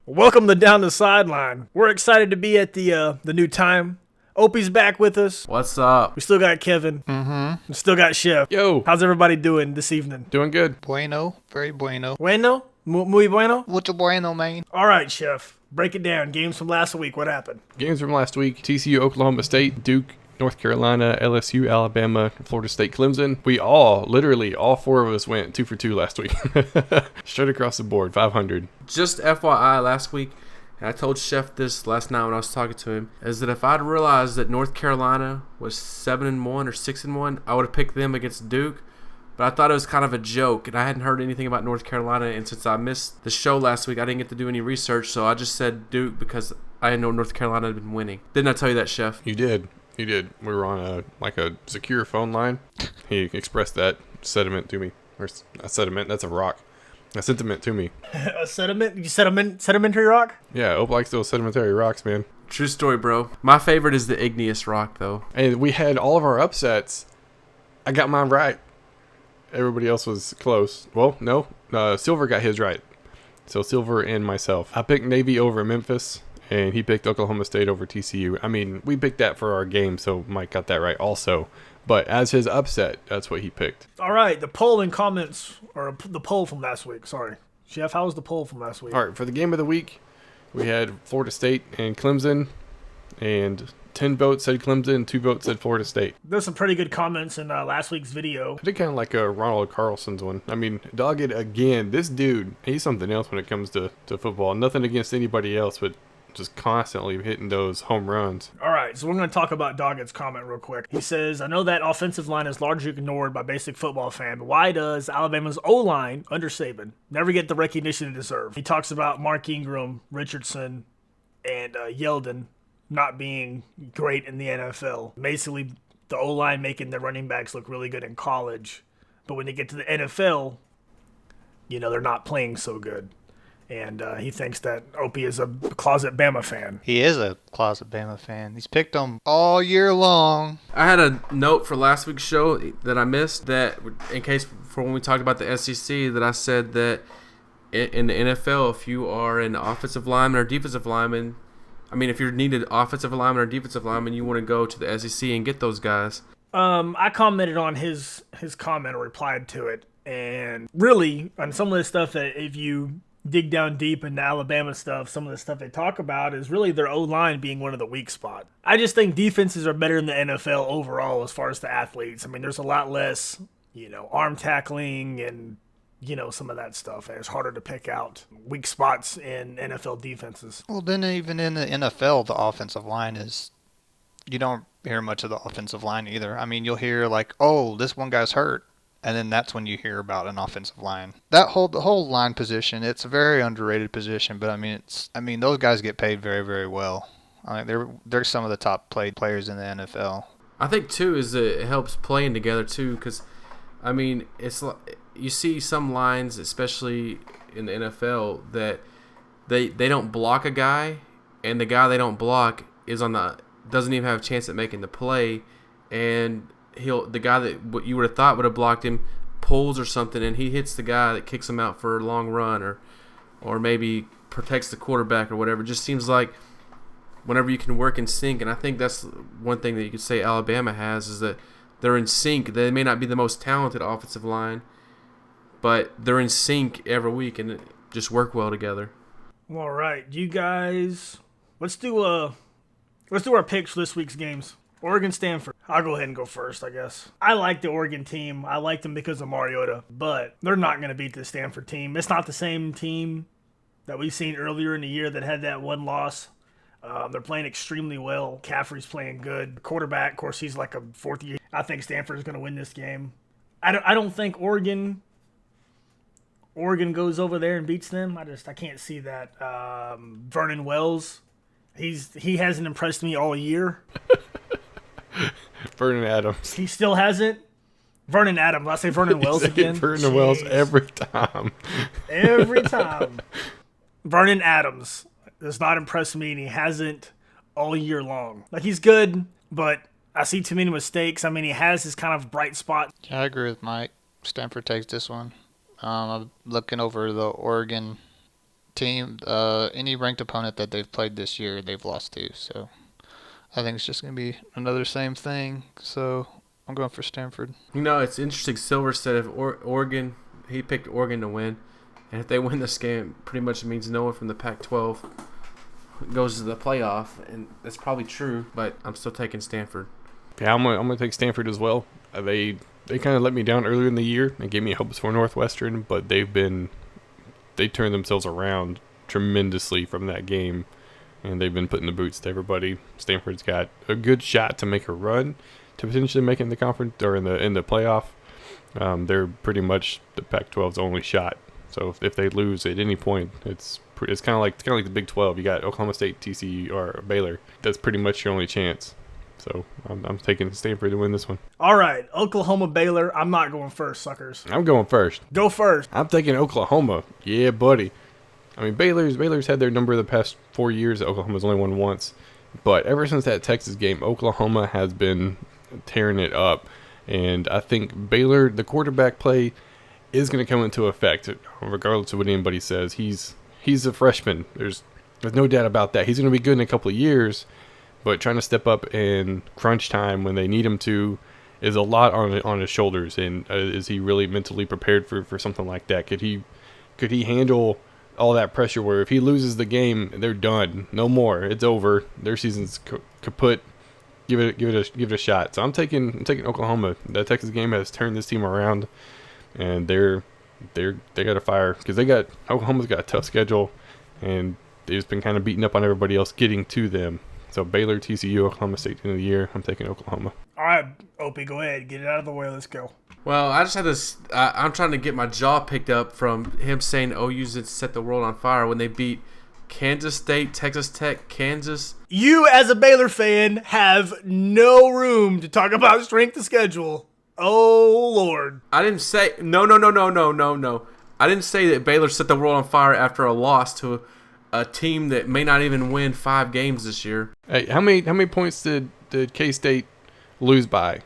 Welcome to Down the Sideline. We're excited to be at the new time. Opie's back with us. What's up? We still got Kevin. We still got Chef. Yo. How's everybody doing this evening? Doing good. Bueno. Very bueno. Bueno? Muy bueno? Mucho bueno, man. All right, Chef. Break it down. Games from last week. What happened? Games from last week. TCU, Oklahoma State, Duke, North Carolina, LSU, Alabama, Florida State, Clemson. We literally all four of us went 2 for 2 last week. Straight across the board, 500. Just FYI, last week, and I told Chef this last night when I was talking to him, is that if I'd realized that North Carolina was 7-1 or 6-1, I would have picked them against Duke. But I thought it was kind of a joke, and I hadn't heard anything about North Carolina, and since I missed the show last week, I didn't get to do any research, so I just said Duke because I didn't know North Carolina had been winning. Didn't I tell you that, Chef? You did. You did. We were on a secure phone line. He expressed that sentiment to me. Or a sediment, that's a rock. A sentiment to me. A sediment? You sedimentary rock? Yeah, Ope likes those sedimentary rocks, man. True story, bro. My favorite is the igneous rock, though. And we had all of our upsets. I got mine right. Everybody else was close. Well, no. Silver got his right. So Silver and myself. I picked Navy over Memphis, and he picked Oklahoma State over TCU. I mean, we picked that for our game, so Mike got that right also. But as his upset, that's what he picked. All right, the poll and comments, or the poll from last week, sorry. Chef, how was the poll from last week? All right, for the game of the week, we had Florida State and Clemson, and 10 votes said Clemson, 2 votes said Florida State. There's some pretty good comments in last week's video. I did kind of like Ronald Carlson's one. I mean, dog it again. This dude, he's something else when it comes to football. Nothing against anybody else, but just constantly hitting those home runs. All right, so we're going to talk about Doggett's comment real quick. He says, I know that offensive line is largely ignored by basic football fan, but why does Alabama's O-line, under Saban, never get the recognition it deserves? He talks about Mark Ingram, Richardson, and Yeldon not being great in the NFL. Basically, the O-line making their running backs look really good in college, but when they get to the NFL, they're not playing so good. And he thinks that Opie is a closet Bama fan. He is a closet Bama fan. He's picked them all year long. I had a note for last week's show that I missed, that in case for when we talked about the SEC, that I said that in the NFL, if you are an offensive lineman or defensive lineman, if you're needed offensive lineman or defensive lineman, you want to go to the SEC and get those guys. I commented on his comment or replied to it, and really on some of the stuff that if you dig down deep into Alabama stuff, some of the stuff they talk about is really their O-line being one of the weak spots. I just think defenses are better in the NFL overall as far as the athletes. There's a lot less, arm tackling and, some of that stuff. It's harder to pick out weak spots in NFL defenses. Well, then even in the NFL, the offensive line you don't hear much of the offensive line either. You'll hear like, oh, this one guy's hurt. And then that's when you hear about an offensive line. The whole line position, it's a very underrated position, but those guys get paid very, very well. They're some of the top players in the NFL. I think too is that it helps playing together too, because it's like you see some lines, especially in the NFL, that they don't block a guy, and the guy they don't block doesn't even have a chance at making the play, and the guy that what you would have thought would have blocked him pulls or something, and he hits the guy that kicks him out for a long run, or maybe protects the quarterback or whatever. It just seems like whenever you can work in sync, and I think that's one thing that you could say Alabama has, is that they're in sync. They may not be the most talented offensive line, but they're in sync every week and just work well together. All right, you guys, let's do our picks for this week's games. Oregon, Stanford. I'll go ahead and go first, I guess. I like the Oregon team. I like them because of Mariota, but they're not going to beat the Stanford team. It's not the same team that we've seen earlier in the year that had that one loss. They're playing extremely well. Caffrey's playing good. Quarterback, of course, he's like a fourth year. I think Stanford's going to win this game. I don't think Oregon goes over there and beats them. I can't see that. Vernon Wells, he hasn't impressed me all year. Vernon Adams. He still hasn't. Vernon Adams. I say Vernon Wells again. Vernon Wells every time. Every time. Vernon Adams does not impress me, and he hasn't all year long. He's good, but I see too many mistakes. He has his kind of bright spot. Yeah, I agree with Mike. Stanford takes this one. I'm looking over the Oregon team. Any ranked opponent that they've played this year, they've lost to. So I think it's just going to be another same thing. So I'm going for Stanford. It's interesting. Silver said if Oregon, he picked Oregon to win. And if they win this game, pretty much means no one from the Pac-12 goes to the playoff. And that's probably true, but I'm still taking Stanford. Yeah, I'm gonna take Stanford as well. They kind of let me down earlier in the year and gave me hopes for Northwestern, but they turned themselves around tremendously from that game, and they've been putting the boots to everybody. Stanford's got a good shot to make a run to potentially make it in the conference or in the playoff. They're pretty much the Pac-12's only shot. So if they lose at any point, it's kind of like the Big 12. You got Oklahoma State, TCU, or Baylor. That's pretty much your only chance. So I'm taking Stanford to win this one. All right, Oklahoma, Baylor. I'm not going first, suckers. I'm going first. Go first. I'm taking Oklahoma. Yeah, buddy. I mean, Baylor's had their number the past 4 years. Oklahoma's only won once. But ever since that Texas game, Oklahoma has been tearing it up. And I think Baylor, the quarterback play, is going to come into effect, regardless of what anybody says. He's a freshman. There's no doubt about that. He's going to be good in a couple of years, but trying to step up in crunch time when they need him to is a lot on his shoulders. And is he really mentally prepared for something like that? Could he handle all that pressure where if he loses the game, they're done, no more, it's over, their season's kaput? Give it a shot. So I'm taking Oklahoma. That Texas game has turned this team around, and they got a fire because Oklahoma's got a tough schedule, and they've just been kind of beating up on everybody else getting to them. So Baylor, TCU, Oklahoma State, end of the year. I'm taking Oklahoma. All right, Opie, go ahead, get it out of the way. Let's go. Well, I just had this. I'm trying to get my jaw picked up from him saying OU's set the world on fire when they beat Kansas State, Texas Tech, Kansas. You, as a Baylor fan, have no room to talk about strength of schedule. Oh, Lord. I didn't say no. I didn't say that Baylor set the world on fire after a loss to a team that may not even win 5 games this year. Hey, how many points did K-State lose by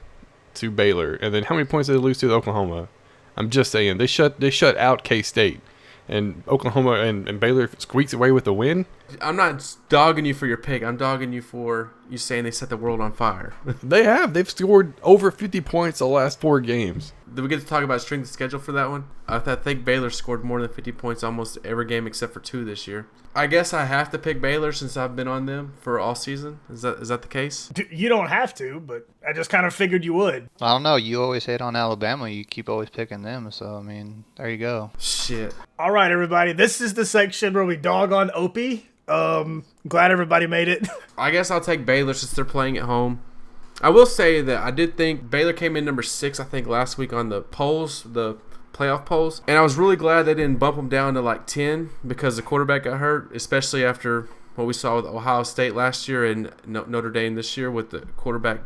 to Baylor, and then how many points did they lose to Oklahoma? I'm just saying they shut out K-State, and Oklahoma and Baylor squeaks away with the win. I'm not dogging you for your pick. I'm dogging you for you saying they set the world on fire. They've scored over 50 points the last 4 games. Did we get to talk about strength of schedule for that one? I think Baylor scored more than 50 points almost every game except for 2 this year. I guess I have to pick Baylor since I've been on them for all season. Is that the case? You don't have to, but I just kind of figured you would. I don't know. You always hate on Alabama. You keep always picking them. So, I mean, there you go. Shit. All right, everybody. This is the section where we dog on Opie. Glad everybody made it. I guess I'll take Baylor since they're playing at home. I will say that I did think Baylor came in number 6, I think, last week on the polls, the playoff polls. And I was really glad they didn't bump them down to like 10 because the quarterback got hurt, especially after what we saw with Ohio State last year and Notre Dame this year with the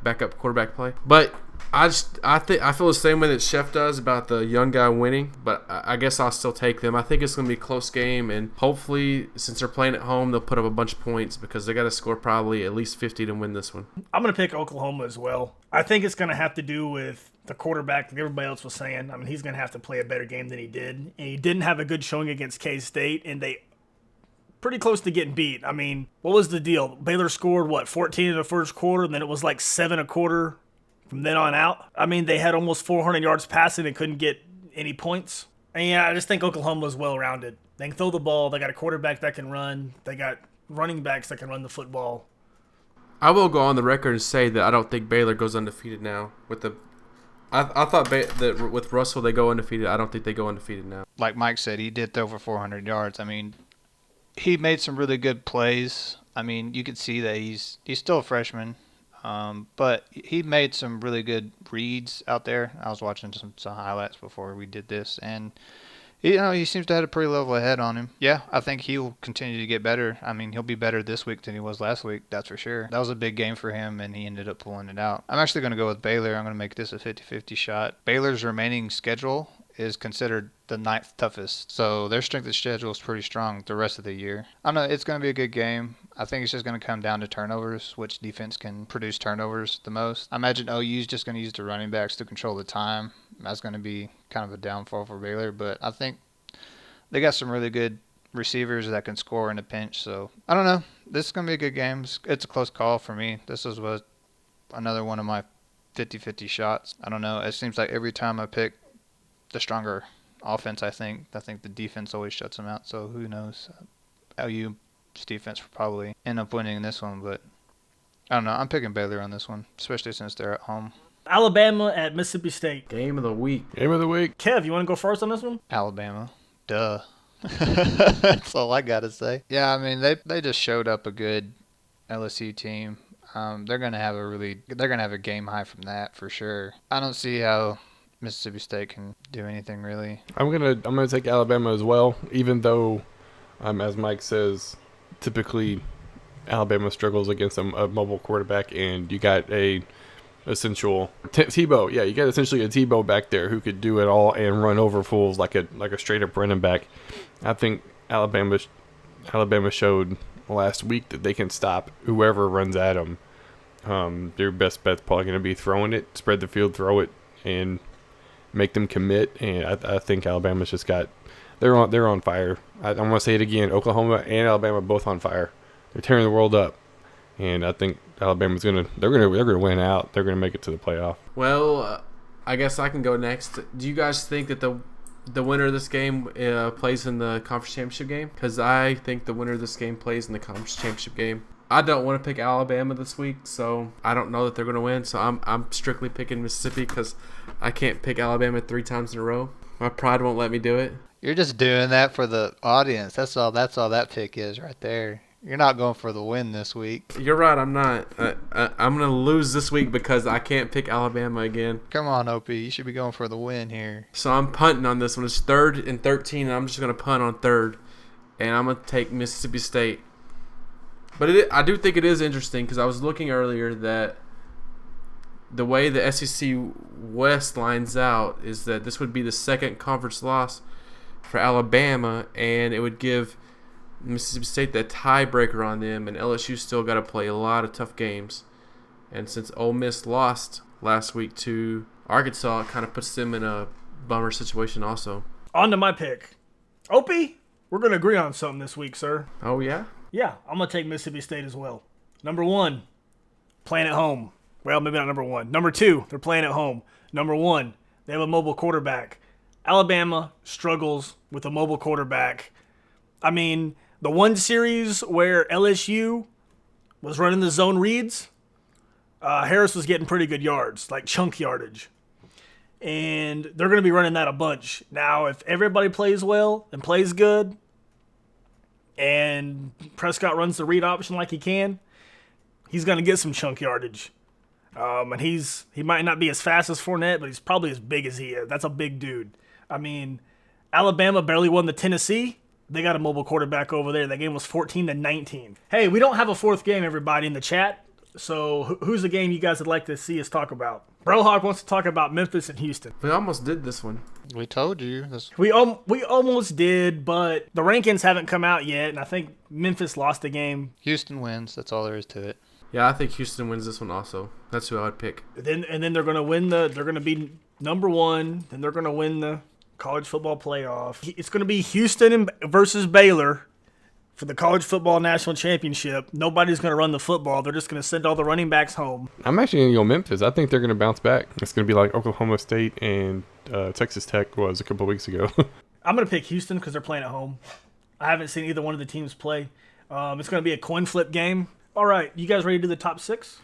backup quarterback play. But I feel the same way that Chef does about the young guy winning, but I guess I'll still take them. I think it's going to be a close game, and hopefully, since they're playing at home, they'll put up a bunch of points because they got to score probably at least 50 to win this one. I'm going to pick Oklahoma as well. I think it's going to have to do with the quarterback, like everybody else was saying. I mean, he's going to have to play a better game than he did, and he didn't have a good showing against K-State, and they pretty close to getting beat. I mean, what was the deal? Baylor scored, 14 in the first quarter, and then it was like 7 a quarter from then on out. I mean, they had almost 400 yards passing and couldn't get any points. And yeah, I just think Oklahoma's well-rounded. They can throw the ball. They got a quarterback that can run. They got running backs that can run the football. I will go on the record and say that I don't think Baylor goes undefeated now. I thought that with Russell they go undefeated. I don't think they go undefeated now. Like Mike said, he did throw for 400 yards. I mean, he made some really good plays. I mean, you could see that he's still a freshman. But he made some really good reads out there. I was watching some highlights before we did this, and he seems to have a pretty level head on him. Yeah, I think he'll continue to get better. I mean, he'll be better this week than he was last week, that's for sure. That was a big game for him, and he ended up pulling it out. I'm actually going to go with Baylor. I'm going to make this a 50-50 shot. Baylor's remaining schedule is considered the 9th toughest, so their strength of schedule is pretty strong the rest of the year. I know it's going to be a good game. I think it's just going to come down to turnovers, which defense can produce turnovers the most. I imagine OU's just going to use the running backs to control the time. That's going to be kind of a downfall for Baylor, but I think they got some really good receivers that can score in a pinch. So I don't know. This is gonna be a good game. It's a close call for me. This was another one of my 50-50 shots. I don't know. It seems like every time I pick the stronger offense, I think the defense always shuts them out. So who knows? LU's defense will probably end up winning this one, but I don't know. I'm picking Baylor on this one, especially since they're at home. Alabama at Mississippi State. Game of the week. Game of the week. Kev, you want to go first on this one? Alabama. Duh. That's all I gotta say. Yeah, I mean they just showed up a good LSU team. They're gonna have a game high from that for sure. I don't see how Mississippi State can do anything really. I'm gonna take Alabama as well, even though, as Mike says, typically Alabama struggles against a mobile quarterback, and you got essential Tebow. Yeah, you got essentially a Tebow back there who could do it all and run over fools like a straight up running back. I think Alabama showed last week that they can stop whoever runs at them. Their best bet's probably going to be throwing it, spread the field, throw it, and make them commit. And I think Alabama's just they're on fire. I'm going to say it again. Oklahoma and Alabama both on fire. They're tearing the world up. And I think Alabama's they're gonna win out. They're gonna make it to the playoff. Well, I guess I can go next. Do you guys think that the winner of this game plays in the conference championship game? Because I think the winner of this game plays in the conference championship game. I don't want to pick Alabama this week, so I don't know that they're gonna win. So I'm strictly picking Mississippi because I can't pick Alabama 3 times in a row. My pride won't let me do it. You're just doing that for the audience. That's all that pick is right there. You're not going for the win this week. You're right, I'm not. I'm going to lose this week because I can't pick Alabama again. Come on, OP. You should be going for the win here. So I'm punting on this one. It's 3rd and 13, and I'm just going to punt on 3rd. And I'm going to take Mississippi State. But I do think it is interesting because I was looking earlier that the way the SEC West lines out is that this would be the 2nd conference loss for Alabama, and it would give Mississippi State that tiebreaker on them, and LSU still got to play a lot of tough games. And since Ole Miss lost last week to Arkansas, it kind of puts them in a bummer situation also. On to my pick. Opie, we're going to agree on something this week, sir. Oh, yeah? Yeah, I'm going to take Mississippi State as well. Number 1, playing at home. Well, maybe not number 1. Number 2, they're playing at home. Number 1, they have a mobile quarterback. Alabama struggles with a mobile quarterback. I mean, the one series where LSU was running the zone reads, Harris was getting pretty good yards, like chunk yardage. And they're going to be running that a bunch. Now, if everybody plays well and plays good, and Prescott runs the read option like he can, he's going to get some chunk yardage. And he might not be as fast as Fournette, but he's probably as big as he is. That's a big dude. I mean, Alabama barely won the Tennessee. They got a mobile quarterback over there. That game was 14-19. Hey, we don't have a 4th game, everybody, in the chat. So who's the game you guys would like to see us talk about? Brohawk wants to talk about Memphis and Houston. We almost did this one. We told you. We almost did, but the rankings haven't come out yet, and I think Memphis lost the game. Houston wins. That's all there is to it. Yeah, I think Houston wins this one also. That's who I would pick. And then they're going to win they're going to be number 1. Then they're going to win the college football playoff. It's going to be Houston versus Baylor for the college football national championship. Nobody's going to run the football. They're just going to send all the running backs home. I'm actually going to go Memphis. I think they're going to bounce back. It's going to be like Oklahoma State and Texas Tech was a couple of weeks ago. I'm going to pick Houston because they're playing at home. I haven't seen either one of the teams play. It's going to be a coin flip game. All right, you guys ready to do the top 6?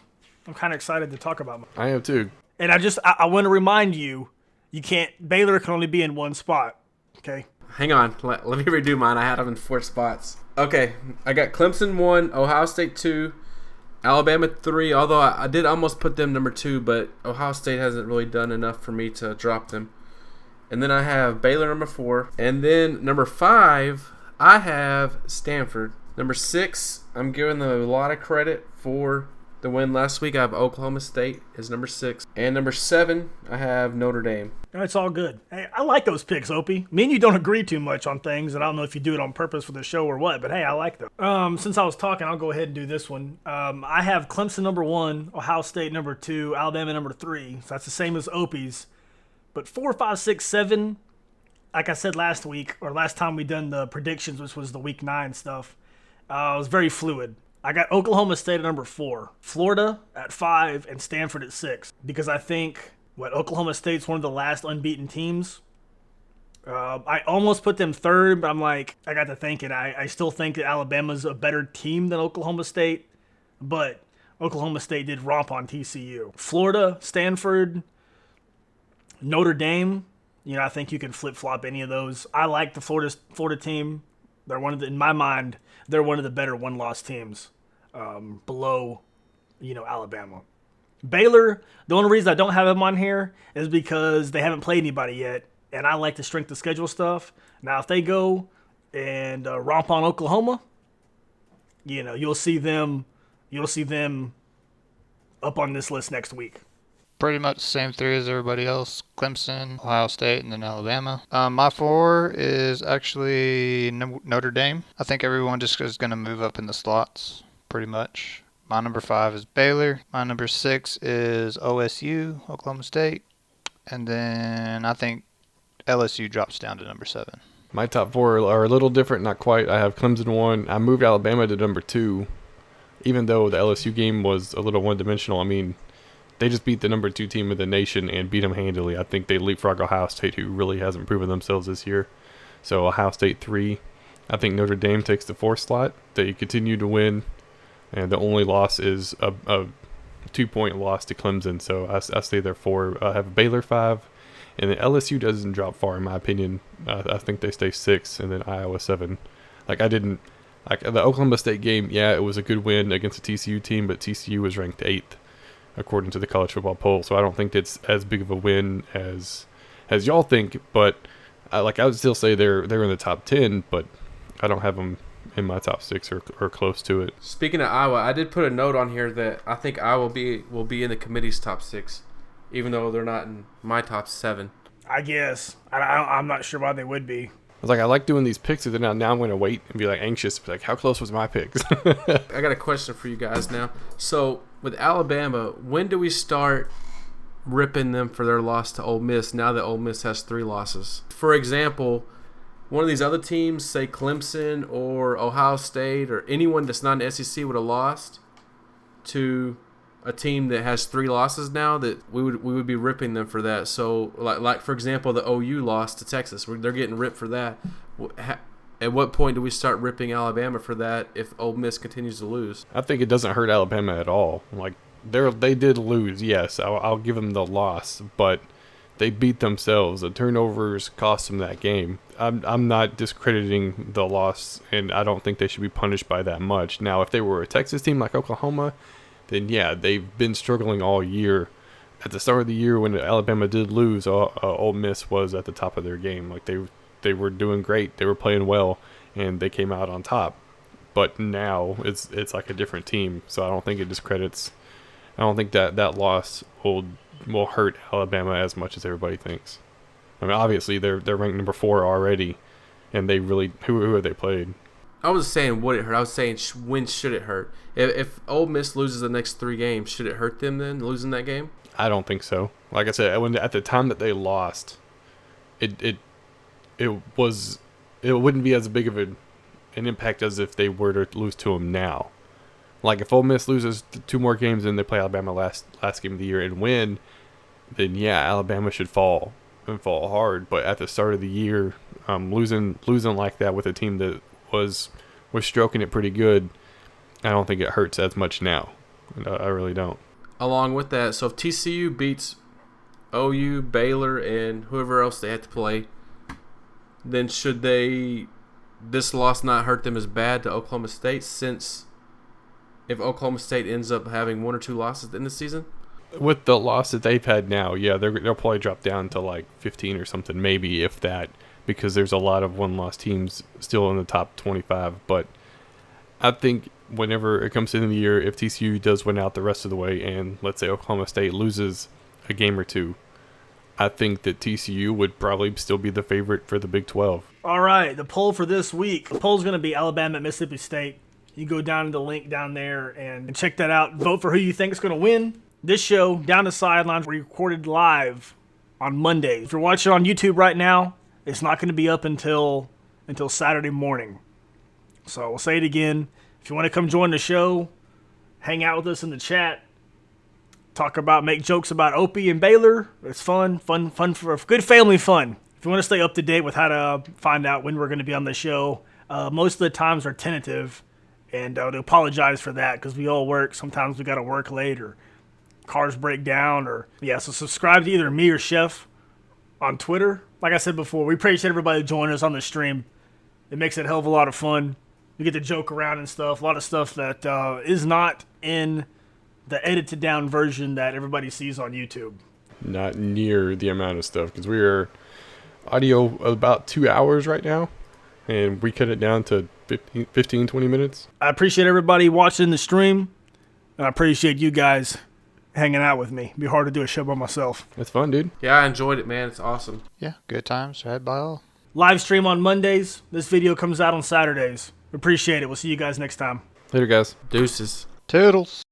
I'm kind of excited to talk about them. I am too. And I want to remind you, Baylor can only be in one spot, okay? Hang on. Let me redo mine. I had them in 4 spots. Okay, I got Clemson 1, Ohio State 2, Alabama 3, although I did almost put them number 2, but Ohio State hasn't really done enough for me to drop them. And then I have Baylor number 4. And then number 5, I have Stanford. Number 6, I'm giving them a lot of credit for the win last week. I have Oklahoma State as number 6. And number 7, I have Notre Dame. It's all good. Hey, I like those picks, Opie. Me and you don't agree too much on things, and I don't know if you do it on purpose for the show or what, but hey, I like them. Since I was talking, I'll go ahead and do this one. I have Clemson number 1, Ohio State number 2, Alabama number 3. So that's the same as Opie's. But 4, 5, 6, 7, like I said last week, or last time we done the predictions, which was the week 9 stuff, it was very fluid. I got Oklahoma State at number 4, Florida at 5, and Stanford at 6. Because I think Oklahoma State's one of the last unbeaten teams. I almost put them 3rd, but I'm like, I got to thinking. I still think that Alabama's a better team than Oklahoma State, but Oklahoma State did romp on TCU. Florida, Stanford, Notre Dame. I think you can flip-flop any of those. I like the Florida team. They're in my mind, they're one of the better one-loss teams below, Alabama. Baylor, the only reason I don't have them on here is because they haven't played anybody yet, and I like the strength of schedule stuff. Now, if they go and romp on Oklahoma, you'll see them up on this list next week. Pretty much the same 3 as everybody else. Clemson, Ohio State, and then Alabama. My 4 is actually Notre Dame. I think everyone just is going to move up in the slots, pretty much. My number 5 is Baylor. My number 6 is OSU, Oklahoma State. And then I think LSU drops down to number 7. My top 4 are a little different, not quite. I have Clemson 1. I moved Alabama to number 2, even though the LSU game was a little one-dimensional. I mean, they just beat the number 2 team of the nation and beat them handily. I think they leapfrog Ohio State, who really hasn't proven themselves this year. So Ohio State 3. I think Notre Dame takes the 4th slot. They continue to win, and the only loss is a 2-point loss to Clemson. So I stay there 4. I have Baylor 5, and then LSU doesn't drop far in my opinion. I think they stay 6, and then Iowa 7. The Oklahoma State game, yeah, it was a good win against a TCU team, but TCU was ranked 8th. According to the college football poll, so I don't think it's as big of a win as y'all think. But I would still say they're in the top 10, but I don't have them in my top 6 or close to it. Speaking of Iowa, I did put a note on here that I think Iowa will be in the committee's top 6, even though they're not in my top 7. I guess I'm not sure why they would be. I was like, I like doing these picks, and then now I'm going to wait and be anxious, how close was my picks? I got a question for you guys now. So with Alabama, when do we start ripping them for their loss to Ole Miss now that Ole Miss has 3 losses? For example, one of these other teams, say Clemson or Ohio State or anyone that's not in the SEC would have lost to a team that has 3 losses now, that we would be ripping them for that. So like for example, the OU loss to Texas, they're getting ripped for that. At what point do we start ripping Alabama for that if Ole Miss continues to lose? I think it doesn't hurt Alabama at all. They did lose, yes. I'll give them the loss, but they beat themselves. The turnovers cost them that game. I'm not discrediting the loss, and I don't think they should be punished by that much. Now, if they were a Texas team like Oklahoma, then yeah, they've been struggling all year. At the start of the year when Alabama did lose, Ole Miss was at the top of their game. They were doing great. They were playing well, and they came out on top. But now it's like a different team, so I don't think it discredits. I don't think that loss will hurt Alabama as much as everybody thinks. I mean, obviously they're ranked number 4 already, and they really who have they played? I was saying would it hurt. I was saying when should it hurt? If Ole Miss loses the next 3 games, should it hurt them then losing that game? I don't think so. Like I said, at the time that they lost, it wouldn't be as big of an impact as if they were to lose to them now. Like if Ole Miss loses 2 more games and they play Alabama last game of the year and win, then yeah, Alabama should fall hard. But at the start of the year, losing like that with a team that was stroking it pretty good, I don't think it hurts as much now. I really don't. Along with that, so if TCU beats OU, Baylor, and whoever else they had to play, then should this loss not hurt them as bad to Oklahoma State, since if Oklahoma State ends up having 1 or 2 losses at the end of the season? With the loss that they've had now, yeah, they'll probably drop down to 15 or something, maybe, if that, because there's a lot of one-loss teams still in the top 25. But I think whenever it comes to the end of the year, if TCU does win out the rest of the way and let's say Oklahoma State loses a game or 2, I think that TCU would probably still be the favorite for the Big 12. All right, the poll for this week. The poll's going to be Alabama at Mississippi State. You go down to the link down there and check that out. Vote for who you think is going to win. This show, Down the Sideline, we recorded live on Monday. If you're watching on YouTube right now, It's not going to be up until Saturday morning. So we'll say it again. If you want to come join the show, hang out with us in the chat, make jokes about Opie and Baylor. It's fun for good family fun. If you want to stay up to date with how to find out when we're going to be on the show, most of the times are tentative, and to apologize for that because we all work. Sometimes we got to work late or cars break down so subscribe to either me or Chef on Twitter. Like I said before, we appreciate everybody joining us on the stream. It makes it a hell of a lot of fun. We get to joke around and stuff. A lot of stuff that is not in the edited down version that everybody sees on YouTube. Not near the amount of stuff, because we are audio about 2 hours right now, and we cut it down to 15, 20 minutes. I appreciate everybody watching the stream, and I appreciate you guys hanging out with me. It'd be hard to do a show by myself. That's fun, dude. Yeah, I enjoyed it, man. It's awesome. Yeah, good times had by all. Live stream on Mondays. This video comes out on Saturdays. We appreciate it. We'll see you guys next time. Later, guys. Deuces. Toodles.